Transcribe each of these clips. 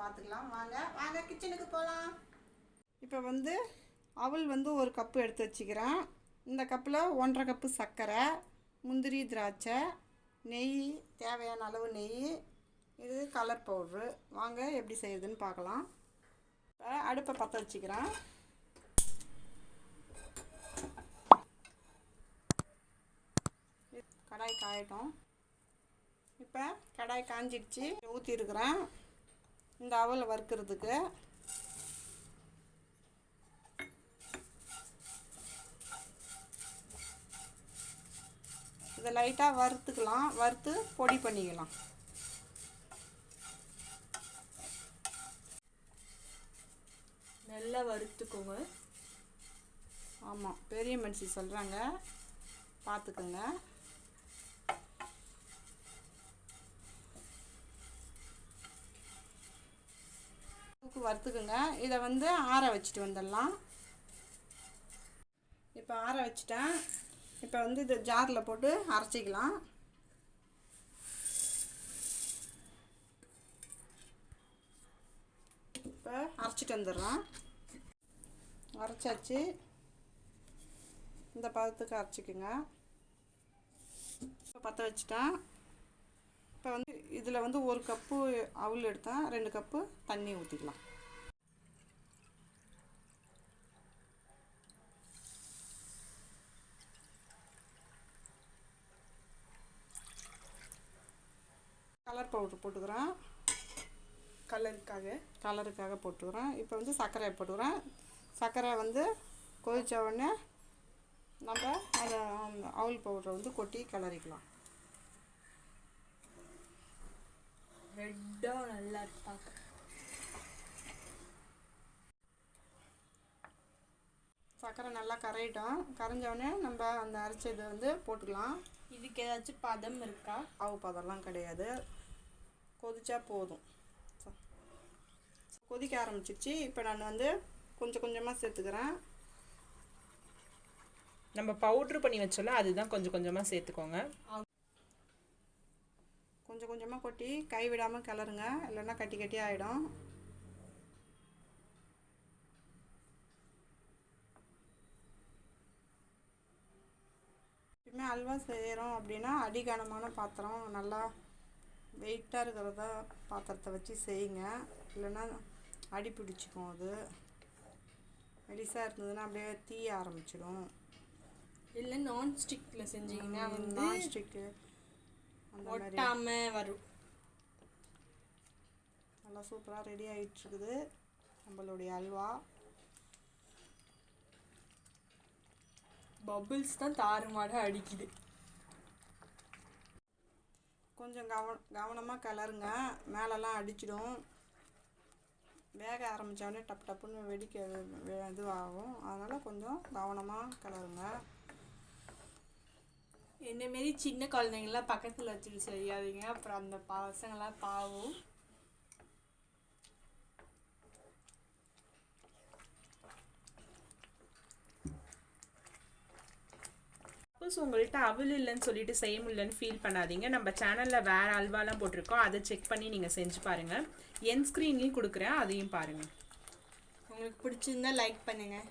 பார்த்துக்கலாம். வாங்க வாங்க கிச்சனுக்கு போகலாம். இப்போ வந்து அவல் வந்து ஒரு கப்பு எடுத்து வச்சுக்கிறேன். இந்த கப்பில் 1.5 கப்பு சர்க்கரை, முந்திரி, திராட்சை, நெய், தேவையான அளவு நெய், இது கலர் பவுட்ரு. வாங்க எப்படி செய்யுதுன்னு பார்க்கலாம். இப்போ அடுப்பை பற்ற வச்சுக்கிறேன். கடாய் காயட்டும். இப்போ கடாய் காஞ்சிடுச்சு. ஊற்றிருக்கிறேன் இந்த அவலை வறுக்கிறதுக்கு. இதை லைட்டாக வறுத்துக்கலாம், வறுத்து பொடி பண்ணிக்கலாம். நல்லா வறுத்துக்கோங்க. ஆமாம், பெரிய மனுஷி சொல்கிறாங்க, பார்த்துக்கோங்க. வறுத்துக்குங்க. இதை வந்து ஆற வச்சுட்டு வந்துடலாம். இப்போ ஆற வச்சுட்டேன். இப்போ வந்து இதை ஜாரில் போட்டு அரைச்சிக்கலாம். இப்போ அரைச்சிட்டு வந்துடுறேன். அரைச்சாச்சு. இந்த பதத்துக்கு அரைச்சிக்குங்க. இப்போ பற்ற வச்சுட்டேன். இப்போ வந்து இதில் வந்து 1 கப்பு அவல் எடுத்தேன், 2 கப்பு தண்ணி ஊற்றிக்கலாம். கலர் பவுட்ரு போட்டுக்கிறேன், கலருக்காக போட்டுக்கிறேன். இப்போ வந்து சர்க்கரையை போட்டுக்கிறேன். சர்க்கரை வந்து கொதித்த உடனே நம்ம அதை அவல் பவுடரை வந்து கொட்டி கிளறிக்கலாம். ரெட்டாக நல்லா இருப்பாங்க. சர்க்கரை நல்லா கரையிட்டோம். கரைஞ்சோடனே நம்ம அந்த அரைச்சதை வந்து போட்டுக்கலாம். இதுக்கு ஏதாச்சும் பதம் இருக்கா? அவு பதம்லாம் கிடையாது, கொதிச்சா போதும். கொதிக்க ஆரம்பிச்சிருச்சு. இப்போ நான் வந்து கொஞ்சம் கொஞ்சமாக சேர்த்துக்கிறேன். நம்ம பவுட்ரு பண்ணி வச்சோம்ல, அதுதான் கொஞ்சம் கொஞ்சமாக சேர்த்துக்கோங்க. கொஞ்சம் கொஞ்சமாக கொட்டி கைவிடாமல் கிளறுங்க, இல்லைன்னா கட்டி கட்டி ஆகிடும். எப்பவுமே அல்வா செய்கிறோம் அப்படின்னா அடிகனமான பாத்திரம், நல்லா வெயிட்டாக இருக்கிறத பாத்திரத்தை வச்சு செய்யுங்க, இல்லைன்னா அடி பிடிச்சிக்கும். அது மெலிசாக இருந்ததுன்னா அப்படியே தீய ஆரம்பிச்சிடும். இல்லை நான்ஸ்டிக்கில் செஞ்சிங்கன்னா வந்து நான்ஸ்டிக்கு ஒட்டாம வரும். நல்லா சூப்பராக ரெடி ஆகிட்டுருக்குது நம்மளுடைய அல்வா. பபிள்ஸ் தான் தாறுமாடாக அடிக்குது. கொஞ்சம் கவனமாக கிளறுங்க, மேலெல்லாம் அடிச்சிடும். வேக ஆரம்பித்தோடனே டப்பு டப்புன்னு வெடிக்க இதுவாகும். அதனால் கொஞ்சம் கவனமாக கிளறுங்க. என்னமாரி சின்ன குழந்தைங்களாம் பக்கத்தில் வச்சுட்டு செய்யாதீங்க, அப்புறம் அந்த பசங்களாம் பாவம். சப்போஸ் உங்கள்கிட்ட அவல் இல்லைன்னு சொல்லிட்டு செய்ய முடியலன்னு ஃபீல் பண்ணாதீங்க. நம்ம சேனலில் வேறு அல்வாலாம் போட்டிருக்கோம், அதை செக் பண்ணி நீங்கள் செஞ்சு பாருங்கள். என் ஸ்க்ரீன்லேயும் கொடுக்குறேன், அதையும் பாருங்கள். உங்களுக்கு பிடிச்சிருந்தா லைக் பண்ணுங்கள்.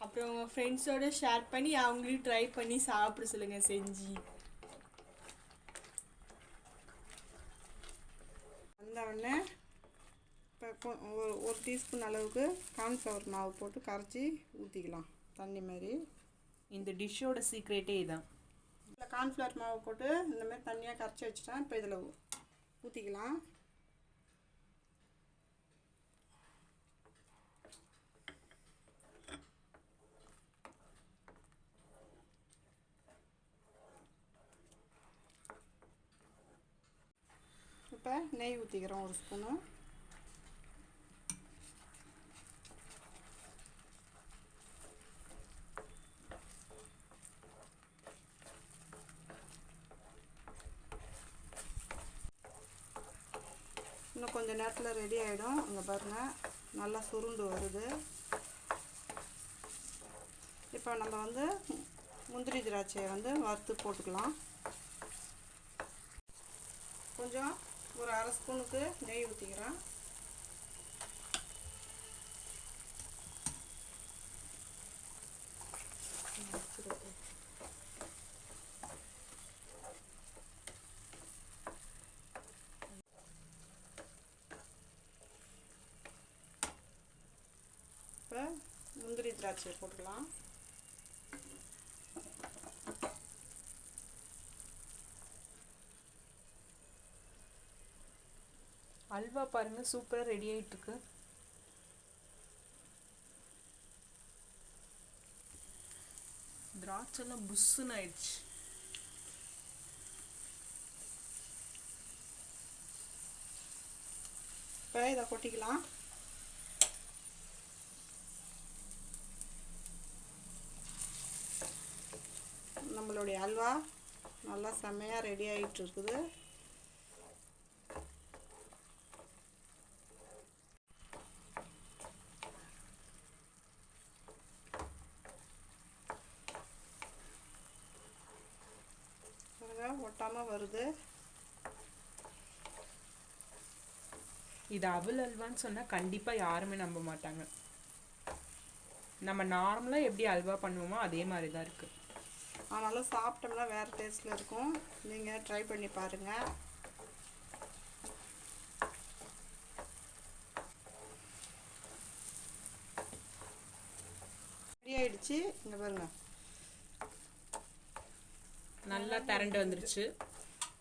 அப்புறம் உங்கள் ஃப்ரெண்ட்ஸோடு ஷேர் பண்ணி அவங்களையும் ட்ரை பண்ணி சாப்பிட சொல்லுங்கள் செஞ்சு. வந்த உடனே இப்போ ஒரு டீஸ்பூன் அளவுக்கு கார்ன்ஃப்ளவர் மாவு போட்டு கரைச்சி ஊற்றிக்கலாம், தண்ணி மாதிரி. இந்த டிஷ்ஷோட சீக்ரெட்டே இதான். இதில் கார்ன்ஃப்ளவர் மாவு போட்டு இந்தமாதிரி தண்ணியாக கரைச்சி வச்சுட்டேன். இப்போ இதில் ஊற்றிக்கலாம். இப்போ நெய் ஊற்றிக்கிறோம் 1 ஸ்பூனு. இன்னும் கொஞ்சம் நேரத்தில் ரெடி ஆகிடும். இங்கே பாருங்கள், நல்லா சுருண்டு வருது. இப்போ நம்ம வந்து முந்திரி திராட்சையை வந்து வறுத்து போட்டுக்கலாம். கொஞ்சம் ஒரு அரை ஸ்பூனுக்கு நெய் ஊற்றிக்கிறேன். இப்போ முந்திரி திராட்சை போட்டுக்கலாம். அல்வா பாருங்க சூப்பராக ரெடி ஆகிட்டு இருக்கு. திராட்சைலாம் புஷ்ஷுன்னு ஆயிடுச்சு. இப்போ இதை கொட்டிக்கலாம். நம்மளுடைய அல்வா நல்லா செம்மையாக ரெடி ஆகிட்டு இருக்குது. ஒட்டாமல் வருது. இது அவல் அல்வான்னு சொன்னால் கண்டிப்பாக யாருமே நம்ப மாட்டாங்க. நம்ம நார்மலாக எப்படி அல்வா பண்ணுவோமோ அதே மாதிரி தான் இருக்குது. ஆனாலும் சாப்பிட்டோம்னா வேறு டேஸ்ட்டில் இருக்கும். நீங்கள் ட்ரை பண்ணி பாருங்கள். ரெடி ஆயிடுச்சு. இங்கே பாருங்கள் நல்லா திரண்டு வந்துருச்சு.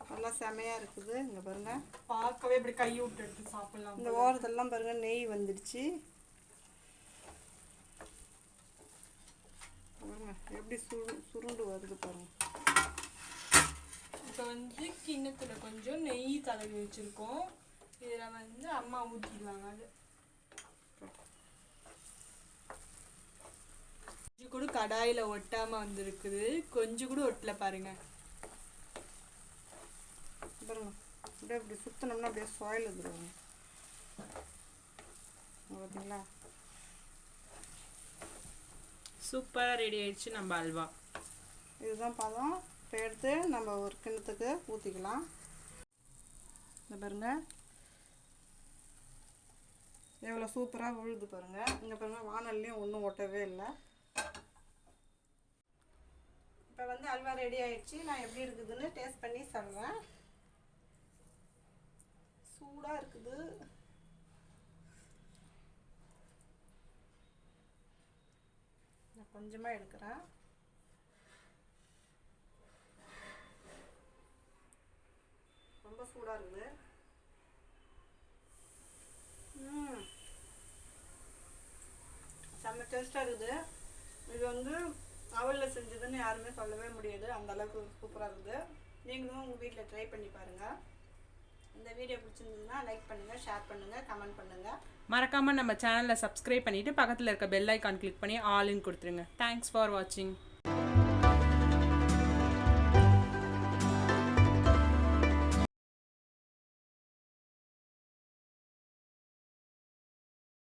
நல்லா செமையாக இருக்குது. இங்கே பாருங்கள் பார்க்கவே இப்படி கை விட்டு எடுத்து சாப்பிடலாம். இந்த ஓரத்தெல்லாம் பாருங்கள் நெய் வந்துடுச்சு. பாருங்க எப்படி சுருண்டு வருது பாருங்க. இப்போ வந்து கிண்ணத்தில் கொஞ்சம் நெய் தடவி வச்சுருக்கோம். இதில் வந்து அம்மா ஊற்றிடுவாங்க. அது கொஞ்சம் கூட கடாயில் ஒட்டாமல் வந்துருக்குது. கொஞ்சம் கூட ஒட்டல பாருங்க. பாருங்க அப்படியே இப்படி சுற்றினோம்னா அப்படியே சாயில் வந்துடுவாங்க. பார்த்தீங்களா சூப்பராக ரெடி ஆயிடுச்சு நம்ம அல்வா. இதுதான் பதம். இப்போ எடுத்து நம்ம ஒரு கிண்ணத்துக்கு ஊற்றிக்கலாம். இந்த பாருங்க எவ்வளோ சூப்பராக விழுது பாருங்கள். இங்கே பாருங்கள் வானல்லையும் ஒன்றும் ஒட்டவே இல்லை. இப்போ வந்து அல்வா ரெடி ஆயிடுச்சு. நான் எப்படி இருக்குதுன்னு டேஸ்ட் பண்ணி சொல்லுவேன். சூடாக இருக்குது. நான் கொஞ்சமாக எடுக்கிறேன். ரொம்ப சூடாக இருக்குது. செம்ம டேஸ்ட்டாக இருக்குது. இது வந்து அவலில் செஞ்சதுன்னு யாருமே சொல்லவே முடியாது. அந்த அளவுக்கு சூப்பராக இருக்குது. நீங்களும் உங்கள் வீட்டில் ட்ரை பண்ணி பாருங்கள். இந்த வீடியோ பிடிச்சிருந்ததுன்னா லைக் பண்ணுங்கள், ஷேர் பண்ணுங்கள், கமெண்ட் பண்ணுங்கள். மறக்காமல் நம்ம சேனலை சப்ஸ்கிரைப் பண்ணிவிட்டு பக்கத்தில் இருக்க பெல் ஐக்கான் கிளிக் பண்ணி ஆல்னு கொடுத்துருங்க. தேங்க்ஸ் ஃபார் வாட்சிங்.